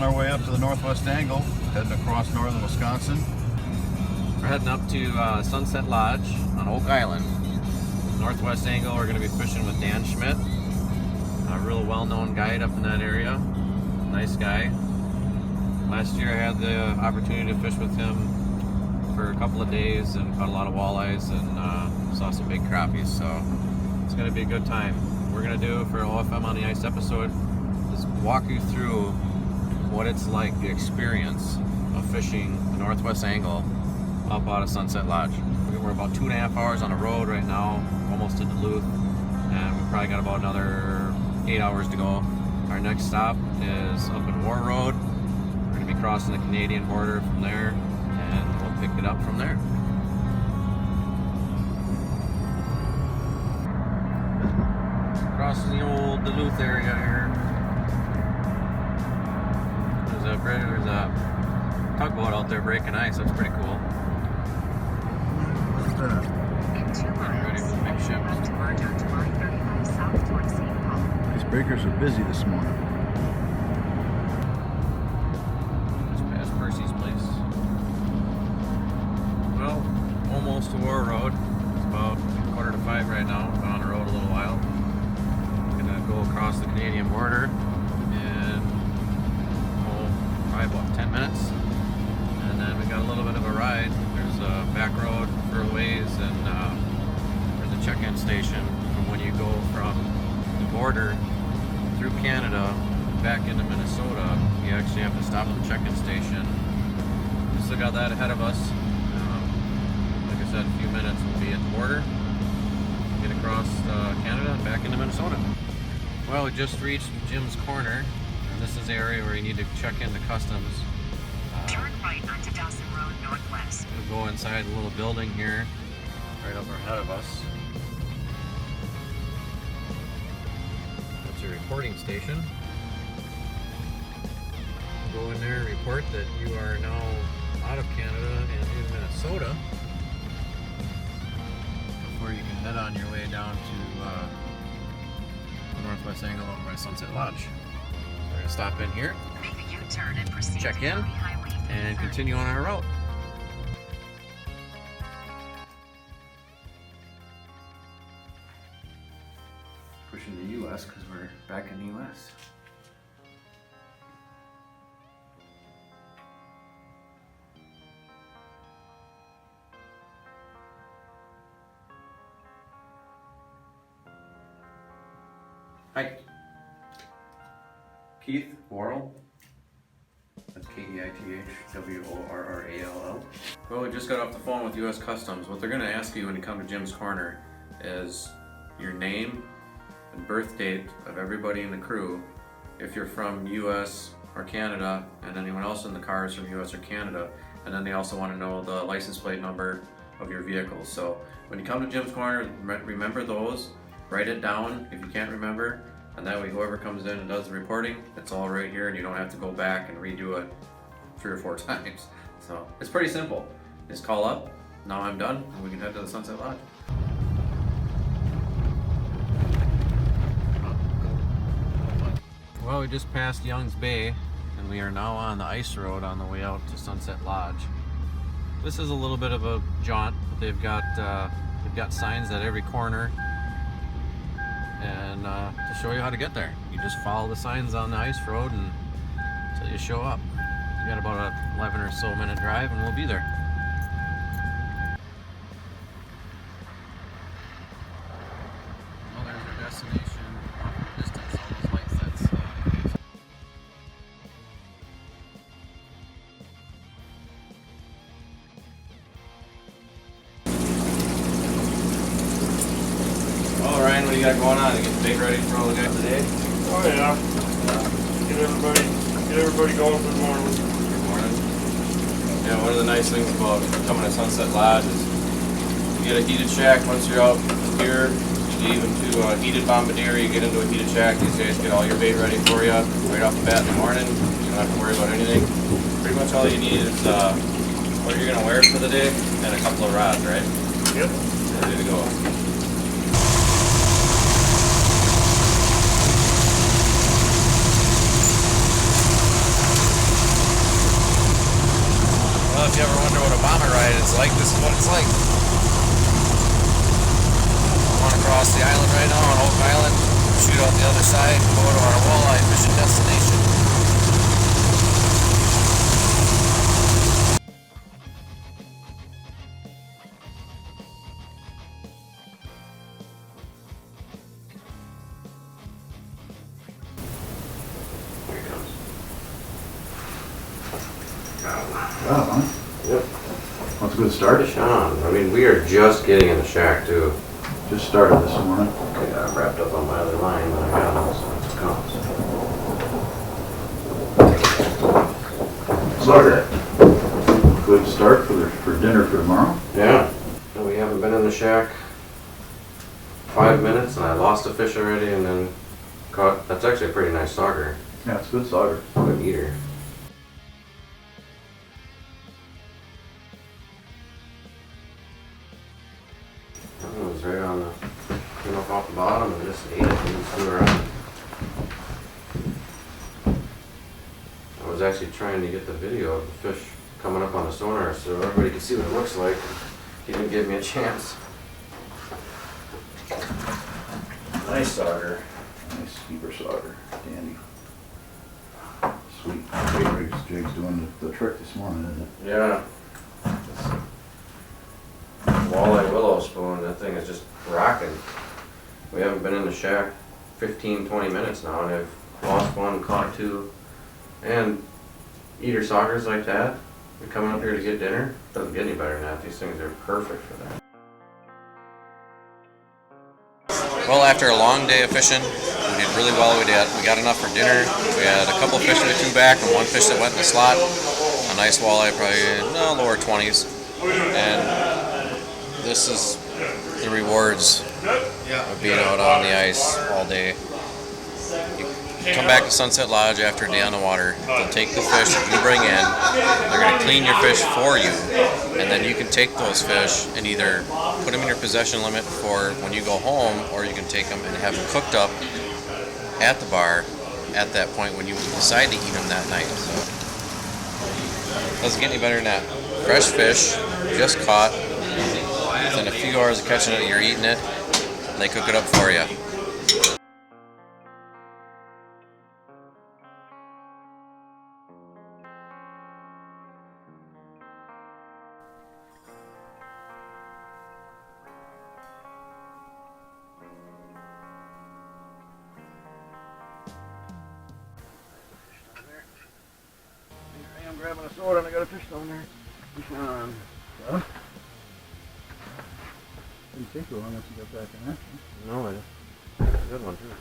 on our way up to the northwest angle, heading across northern Wisconsin. We're heading up to Sunset Lodge on Oak Island. Northwest angle, we're going to be fishing with Dan Schmidt, a real well-known guide up in that area. Nice guy. Last year I had the opportunity to fish with him for a couple of days and caught a lot of walleyes and saw some big crappies, so it's going to be a good time. What we're going to do for OFM on the Ice episode is walk you through what it's like, the experience of fishing the northwest angle up out of Sunset Lodge. We're about 2.5 hours on the road right now, almost to Duluth, and we've probably got about another 8 hours to go. Our next stop is up in War Road. We're going to be crossing the Canadian border from there, and we'll pick it up from there. Crossing the old Duluth area here. There's a tugboat out there breaking ice. That's pretty cool. What's that? Ready for the big ship. These breakers are busy this morning. Just past Percy's place. Well, almost to War Road. It's about 4:45 right now. Been on the road a little while. Gonna go across the Canadian border in probably about 10 minutes. And then we got a little bit of a ride. There's a back road for a ways, and there's a check-in station from when you go from the border through Canada back into Minnesota. You actually have to stop at the check-in station. We still got that ahead of us. Like I said, a few minutes we'll be at the border, get across Canada and back into Minnesota. Well, we just reached Jim's Corner, and this is the area where you need to check into customs. Turn right onto Dawson Road Northwest. We'll go inside the little building here, right up ahead of us. That's your reporting station. Go in there and report that you are now out of Canada and in Minnesota before you can head on your way down to the northwest angle over by Sunset Lodge. So we're going to stop in here, Make a U-turn and proceed check to in, County Highway and 30. continue on our route. Pushing the U.S. because we're back in the U.S. Hi. Keith Worrall. That's Keithworrall. Well, we just got off the phone with U.S. Customs. What they're going to ask you when you come to Jim's Corner is your name and birth date of everybody in the crew, if you're from U.S. or Canada, and anyone else in the car is from U.S. or Canada. And then they also want to know the license plate number of your vehicle. So when you come to Jim's Corner, remember those, write it down if you can't remember, and that way whoever comes in and does the reporting, it's all right here and you don't have to go back and redo it 3 or 4 times. So it's pretty simple. Just call up, now I'm done, and we can head to the Sunset Lodge. Well, we just passed Young's Bay, and we are now on the ice road on the way out to Sunset Lodge. This is a little bit of a jaunt, but they've got signs at every corner, and to show you how to get there. You just follow the signs on the ice road until you show up. You got about a 11 or so minute drive, and we'll be there. Well, there's our destination. Off in the distance, all those lights, that's Well, Ryan, what do you got going on? You get the bait ready for all the guys today? Oh yeah. Get everybody going for the morning. Good morning. Yeah, one of the nice things about coming to Sunset Lodge is you get a heated shack once you're out here. You leave into a heated bombardier, you get into a heated shack. These guys get all your bait ready for you right off the bat in the morning. You don't have to worry about anything. Pretty much all you need is what you're going to wear for the day and a couple of rods, right? Yep. Ready to go. want to ride, it's like this is what it's like. I want to cross the island right now on Oak Island, shoot out the other side, and go to our walleye fishing destination. Here he comes. Wow, huh? Yep. That's a good start. Fish on. I mean, we are just getting in the shack too. Just started this morning. Okay, I'm wrapped up on my other line, but I got them, so it counts. Sauger. Good start for dinner for tomorrow. Yeah. No, we haven't been in the shack 5 minutes, and I lost a fish already, and then caught. That's actually a pretty nice sauger. Yeah, it's good sauger. Good eater. It was right on the, came up off the bottom and just ate it and just flew around. I was actually trying to get the video of the fish coming up on the sonar so everybody could see what it looks like. He didn't give me a chance. Nice sauger. Nice keeper sauger. Dandy. Sweet. Jake's doing the trick this morning, isn't it? Yeah. Walleye willow spoon, that thing is just rocking. We haven't been in the shack 15-20 minutes now, and I've lost one, caught two. And eater saugers like that, you're coming up here to get dinner, doesn't get any better than that. These things are perfect for that. Well, after a long day of fishing, we did really well. We got enough for dinner. We had a couple fish that threw back and one fish that went in the slot. A nice walleye, probably lower 20s. And this is the rewards of being out on the ice all day. You come back to Sunset Lodge after a day on the water. They'll take the fish that you bring in. They're going to clean your fish for you, and then you can take those fish and either put them in your possession limit for when you go home, or you can take them and have them cooked up at the bar at that point when you decide to eat them that night. So doesn't get any better than that. Fresh fish, just caught. Within a few hours of catching it, you're eating it. They cook it up for you. I'm grabbing a sword and I got a fish down there. Fish on. Huh? Didn't take too long once you got back in there. No, it's a good one too.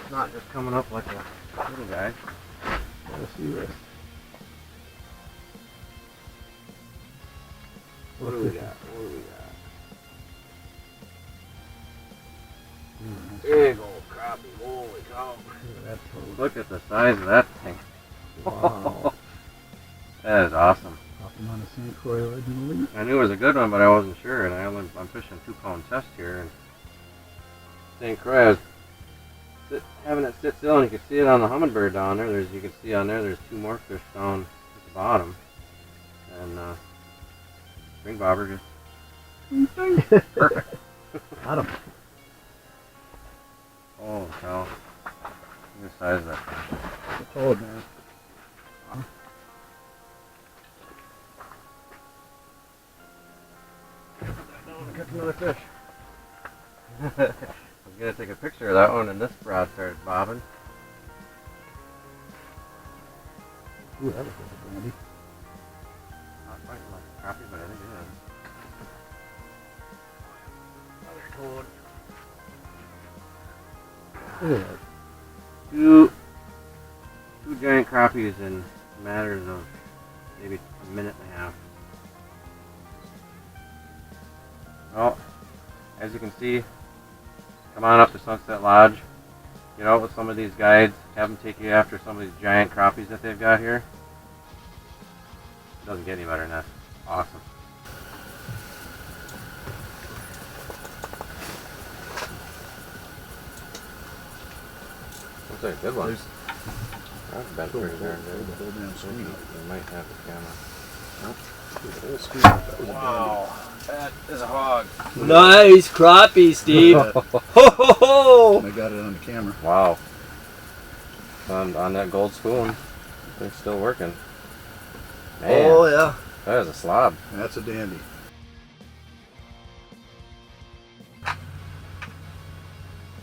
It's not just coming up like a little guy. Let's see this. What do we got? Big old crappie, holy cow. Look at the size of that thing. Wow. That is awesome. Off him on the St. Croix originally. I knew it was a good one, but I wasn't sure, and I'm fishing 2-pound test here, and St. Croix, having it sit still, and you can see it on the hummingbird down there. You can see on there, there's 2 more fish down at the bottom, and spring bobber just perfect. Got him. Oh cow! Look at the size of that fish. It's old, man. Catch another fish. I was gonna take a picture of that one, and this rod started bobbing. Ooh, that was a dandy. Not quite like a crappie, but I think it is. Another toad. Look at that. Two giant crappies in matters of maybe a minute and a half. Well, as you can see, come on up to Sunset Lodge, get out with some of these guides, have them take you after some of these giant crappies that they've got here. It doesn't get any better than that. Awesome. Looks like a good one. That's bent pretty darn good. The whole damn screen. We might have the camera. The whole screen. That was Wow, that is a hog. Nice crappie, Steve. Ho ho ho! I got it on the camera. Wow. On that gold spoon, they're still working. Man, Oh yeah. that is a slob. That's a dandy.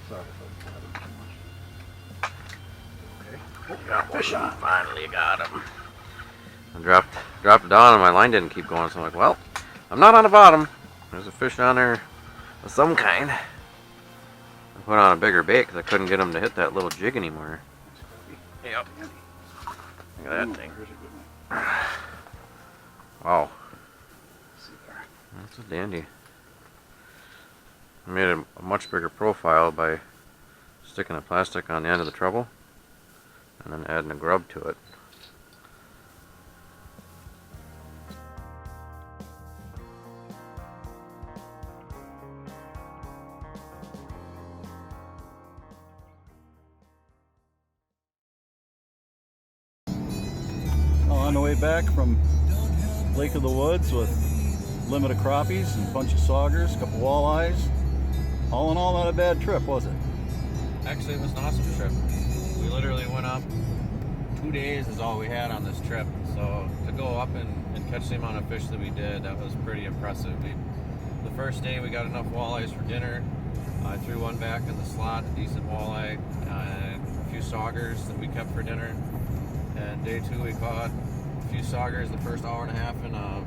Sorry if I got too much. Okay. Got fish on. Finally got him. I dropped it down and my line didn't keep going, so I'm like, well, I'm not on the bottom. There's a fish on there of some kind. I put on a bigger bait because I couldn't get him to hit that little jig anymore. Yep. Look at that thing. Here's a good one. Wow. See there. That's a dandy. I made a much bigger profile by sticking a plastic on the end of the treble and then adding a grub to it. On the way back from Lake of the Woods with limit of crappies and a bunch of saugers, a couple walleyes. All in all, not a bad trip, was it? Actually, it was an awesome trip. We literally went up. 2 days is all we had on this trip. So to go up and catch the amount of fish that we did, that was pretty impressive. The first day we got enough walleyes for dinner. I threw one back in the slot, a decent walleye, and a few saugers that we kept for dinner. And day 2 we caught a few saugers the first hour and a half in a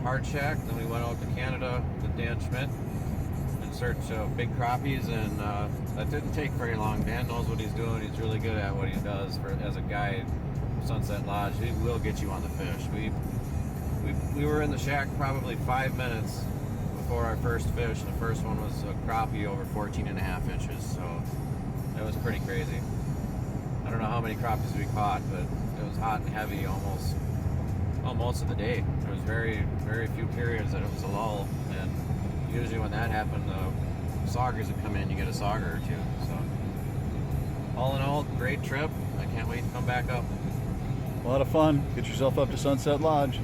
hard shack. Then we went out to Canada with Dan Schmidt in search of big crappies, and that didn't take very long. Dan knows what he's doing. He's really good at what he does as a guide. Sunset Lodge, he will get you on the fish. We were in the shack probably 5 minutes before our first fish. The first one was a crappie over 14.5 inches, so it was pretty crazy. I don't know how many crappies we caught, but it was hot and heavy almost of the day. There was very few periods that it was a lull, and usually when that happened, the saugers would come in, you get a sauger or two. So all in all, great trip. I can't wait to come back up. A lot of fun. Get yourself up to Sunset Lodge.